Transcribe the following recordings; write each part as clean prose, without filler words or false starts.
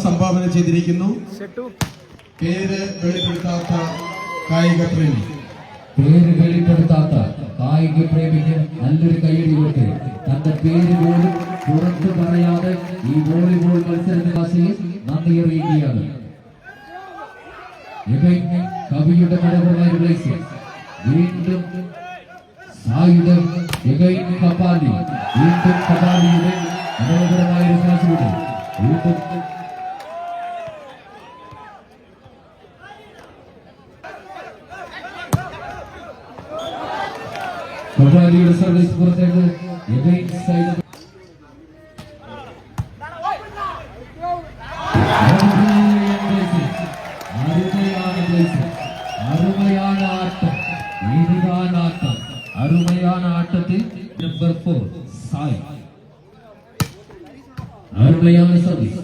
സംഭാവന ചെയ്തിരിക്കുന്നു. പേര് വെളിപ്പെടുത്താത്ത കായിക പ്രേമി, പേര് വെളിപ്പെടുത്താത്ത കായിക പ്രേമിക്ക് നല്ലൊരു കൈയടി കൊടുത്ത് തന്റെ പേര് പോലും പുറത്തു പറയാതെ ഈ വോളിബോൾ മത്സരത്തിൽ നന്ദി അറിയിക്കുകയാണ്. കവിയുടെ മനോഹരമായ വീണ്ടും സായുധം കപാലി, വീണ്ടും കപാലിയുടെ മനോഹരമായ ഒരു ക്ലാസ്സിലൂടെ വീണ്ടും കപാലിയുടെ സർവീസ് പുറത്തേക്ക് അരുമയാണ് ആട്ടത്തിൽ നമ്പർ 4 സായ് അരുമയാണ് സർവീസ്.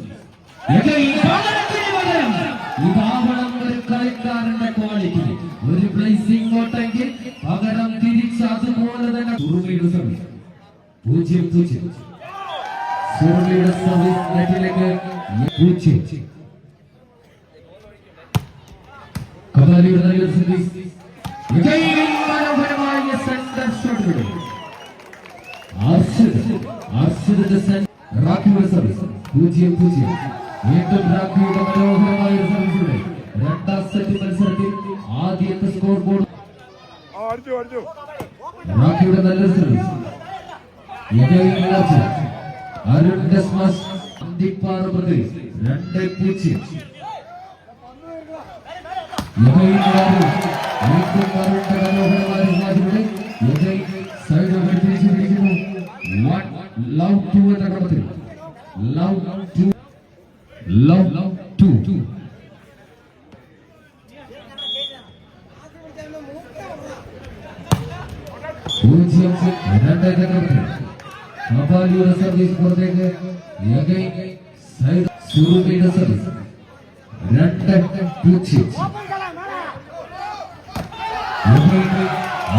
ഇതാവണം ഒരു കളിക്കാരന്റെ ക്വാളിറ്റി. ഒരു പ്ലേസിംഗ് ഓട്ടെങ്കിൽ പകരം തിരിച്ച് അതുപോലെ തന്നെ സുറുമിയുടെ സർവീസ് 0-0. സുറുമിയുടെ സർവീസ് നെറ്റിലേക്ക് 0. കപാലിയുടെ നല്ലൊരു സർവീസ്. മനോഹരമായ സെന്റർ ഷോട്ടുകൾ. റാഖിയുടെ സർവീസ് 0-0. വീണ്ടും റാഖിയുടെ മനോഹരമായ സർവീസിലൂടെ രണ്ടാം സെറ്റ് മത്സരത്തിൽ ആദ്യത്തെ സ്കോർ ബോർഡ്. റാഖിയുടെ നല്ലൊരു സർവീസ്. അരുൺ ഡെസ്മസ് അന്തിപ്പാറ പ്രദേശ് 2-0. കപാലിയുടെ സർവീസ് പുറത്തേക്ക്. സുറുമിയുടെ സർവീസ് 2-0.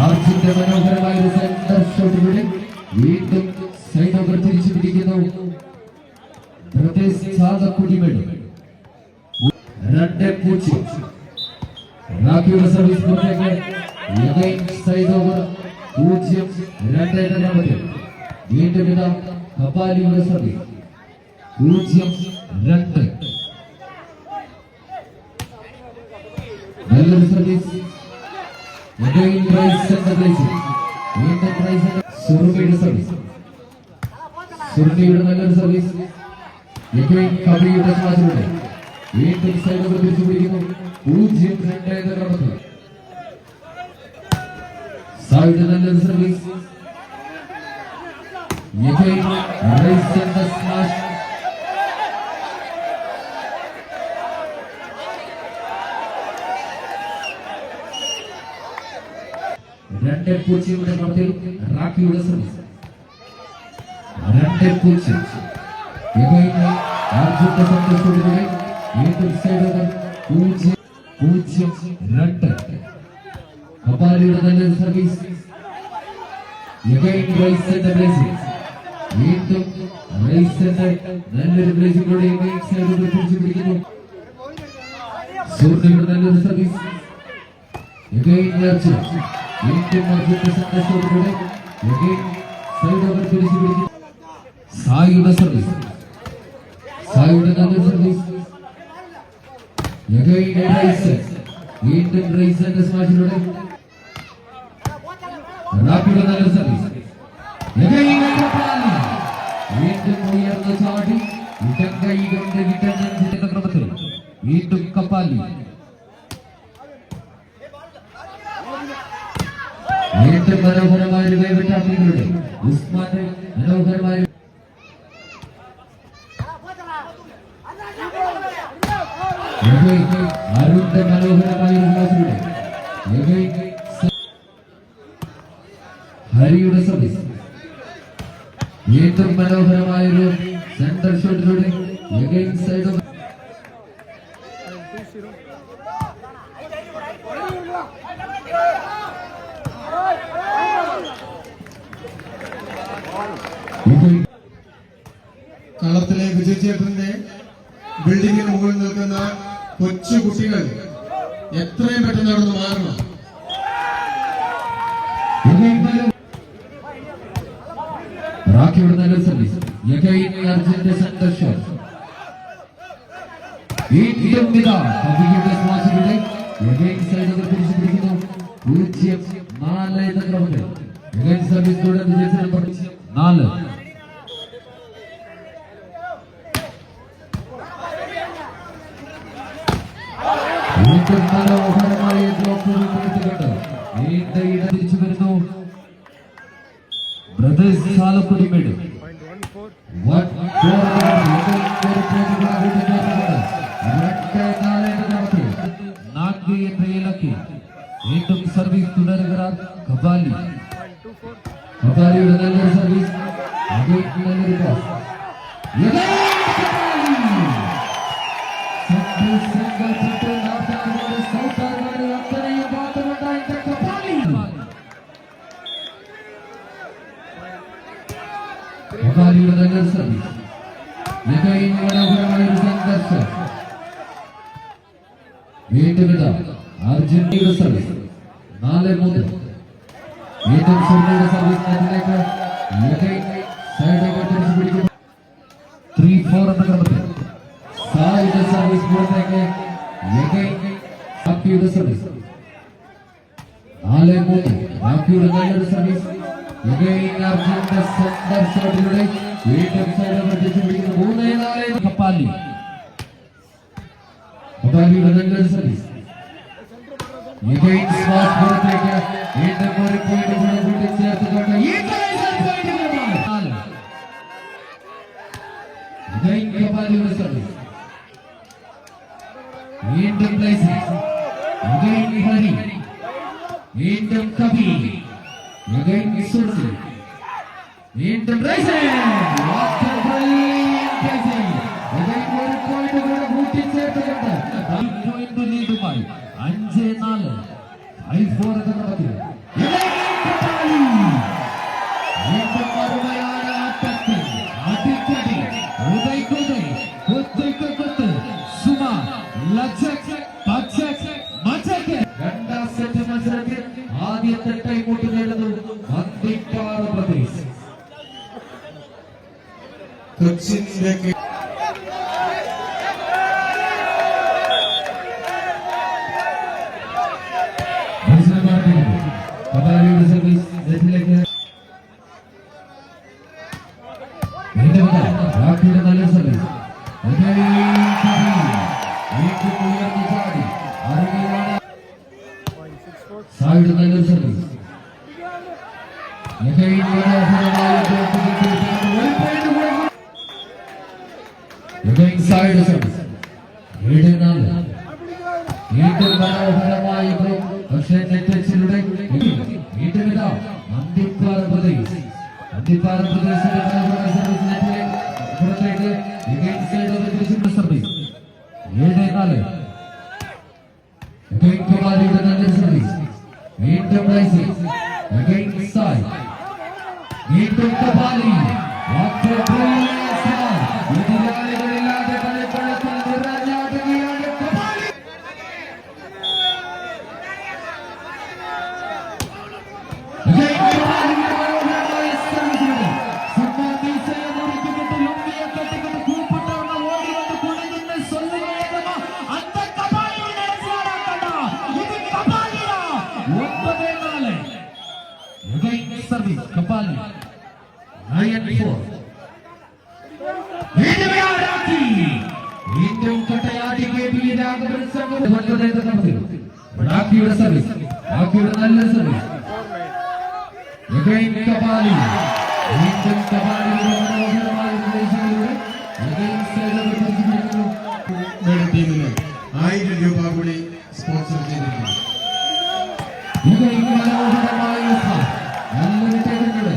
ആർച്ചിന്റെ മനോഹരമായ ഒരു സെന്റർ ഷോട്ടിലൂടെ വീണ്ടും സൈഡോവർ തിരിച്ചു പിടിക്കുന്നു. കുടിമേട് 2-0. റാഖിയുടെ സർവീസ് പുറത്തേക്ക്. സൈഡോവർ 0-2. വീണ്ടും ഇതാ കപാലിയുടെ സർവീസ് 0-2. നല്ലൊരു സർവീസ്. സുറുമിയുടെ സർവീസ്. സുറുമിയുടെ നല്ലൊരു സർവീസ്. കവിയുടെ ക്ലാസ്സിലൂടെ വീണ്ടും സൈഡോവർ തിരിച്ചു പിടിക്കുന്നു. 0-2. സായുധ നല്ലൊരു സർവീസ്. സ്മാഷ്. പൂച്ചയുടെ പുറത്തിൽ റാഖിയുടെ സർവീസ് 2-0. അർജുന്റെ സന്തോഷത്തോടെ വീണ്ടും സൈഡോവർ 0-2. കപാലിയുടെ നല്ലൊരു സർവീസ്. വീണ്ടും നല്ലൊരു ബ്ലേസിലൂടെ സൈഡോവർ തിരിച്ചു പിടിക്കുന്നു. സുഹൃത്തുക്കളുടെ നല്ലൊരു സർവീസ്. സായിയുടെ സർവീസ്. സായിയുടെ നല്ലൊരു സർവീസ്. വീണ്ടും റൈസന്റെ സ്മാഷിലൂടെ റാഖിയുടെ നല്ലൊരു സർവീസ്. വീണ്ടും ഉയർന്ന ചാടി ഇടങ്കൈ കൊണ്ട് വിട്ട ക്രമത്തിൽ വീണ്ടും കപാലി. വീണ്ടും മനോഹരമായ ഒരു കൈവിട്ടാക്കിലൂടെ ഉസ്മാന്റെ മനോഹരമായ അരുണിന്റെ മനോഹരമായ ഒരു ക്ലാസ്സിലൂടെ ഹരിയുടെ സർവീസ്. വീണ്ടും മനോഹരമായ ഒരു സെന്റർ ഷോട്ടിലൂടെ സൈഡ് കളത്തിലെ വിജയചേട്ടന്റെ ബിൽഡിങ്ങിന് മുകളിൽ നിൽക്കുന്ന കൊച്ചു കുട്ടികൾ എത്രയും പെട്ടെന്ന് അവിടെ നിന്ന് മാറണം. റാക്കിയുടെ നല്ല സർവീസ് അർജന്റ് സംഘർഷം സൈഡുകൾ തിരിച്ചു പിടിക്കുന്നു 0-4 എന്ന ക്രമത്തിൽ സർവീസ് നമ്പർ 4. വീണ്ടും മനോഹരമായ തിരിച്ചു വരുന്നു ബ്രദേഴ്സ് ചാലക്കുടിമേട്. വീണ്ടും സർവീസ് തുടരുകയാണ് കബാലി. കബാലിയുടെ നല്ലൊരു സർവീസ്, നല്ലൊരു പാസ്. കബാലിയുടെ നല്ലൊരു സർവീസ്, മനോഹരമായ ഒരു സംഘർഷം. വീണ്ടും ഇതാ അർജന്റീനയുടെ സർവീസ് 4-3. വീണ്ടും സ്വർണ്ണയുടെ സർവീസ് നെറ്റിലേക്ക് സൈഡേക്ക് തിരിച്ചു പിടിക്കുന്നു 3-4 എന്ന ക്രമത്തിൽ. സായിയുടെ സർവീസ് പുറത്തേക്ക് റാക്കിയുടെ സർവീസ് 4-3. റാക്കിയുടെ നല്ലൊരു സർവീസ് അർജന്റീന സംഘർഷത്തിലൂടെ വീണ്ടും സൈഡേക്ക് തിരിച്ചു പിടിക്കുന്നു 3-4. കപ്പാലി. കപ്പാലിയുടെ നല്ലൊരു സർവീസ് പുറത്തേക്ക് വീണ്ടും ഒരു പോയിന്റ് കൂടെ കൂട്ടിച്ചേർത്തുകൊണ്ട് കപാലിയുടെ സർവീസ്. വീണ്ടും ഹരി, വീണ്ടും കബി, വീണ്ടും ഒരു പോയിന്റ് കൂടെ കൂട്ടിച്ചേർത്തുകൊണ്ട് 5-4 5-4 എന്ന ക്രമത്തിൽ വീണ്ടും മറുപടിയാണ് അറ്റത്തിൽ അടിക്കടി കുത്ത് സുമ ലക്ഷക് പച്ചക് മച്ചക്. രണ്ടാം സെറ്റ് മത്സരത്തിൽ ആദ്യത്തെ ടൈമൗട്ട് നേടുന്നു മന്ദിപ്പാറ പ്രദേശ്. കൊച്ചിന്റെ കബാലിയുടെ സർവീസ് നെറ്റിലേക്ക് റാക്കിയുടെ നല്ല സർവീസ് സായിയുടെ നല്ലൊരു സർവീസ് സായിയുടെ സർവീസ് 7-4. വീണ്ടും മനോഹരമായി പക്ഷേ നെറ്റിലൂടെ വീണ്ടും ഇതാ മന്ദിപ്പാറ പ്രദേശ്. മന്ദിപ്പാറ പ്രദേശിന്റെ സർവീസ് നെറ്റിലെ പുറത്തേക്ക് സർവീസ് 7-4. കബാലിയുടെ നല്ലൊരു സർവീസ്. വീണ്ടും സായ്, വീണ്ടും കബാലി. എതിരാളികളില്ലാതെ കളിക്കളത്തിൽ നിറഞ്ഞാടുകയാണ് കബാലി. സർവീസ് കബാലി 9-4. വീണ്ടും കട്ടയാടി റാക്കിയുടെ സർവീസ്, റാക്കിയുടെ നല്ല സർവീസ് കബാലി. വീണ്ടും കബാലിയുടെ മനോഹരമായ പ്രദേശങ്ങളിലൂടെ ടീമിന് 1000 രൂപ കൂടി സ്പോൺസർ ചെയ്തിരിക്കുന്നു. മനോഹരമായ നല്ലൊരു ടേബിളുകൾ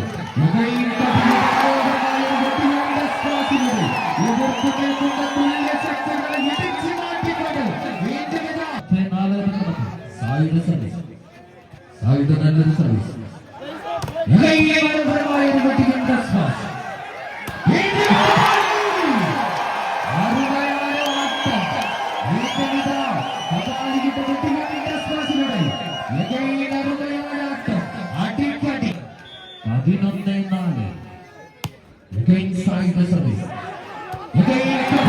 സായിയുടെ നല്ലൊരു സർവീസ് മനോഹരമായ ഒരു വെട്ടിക്കുന്ന Again, side the service. Again,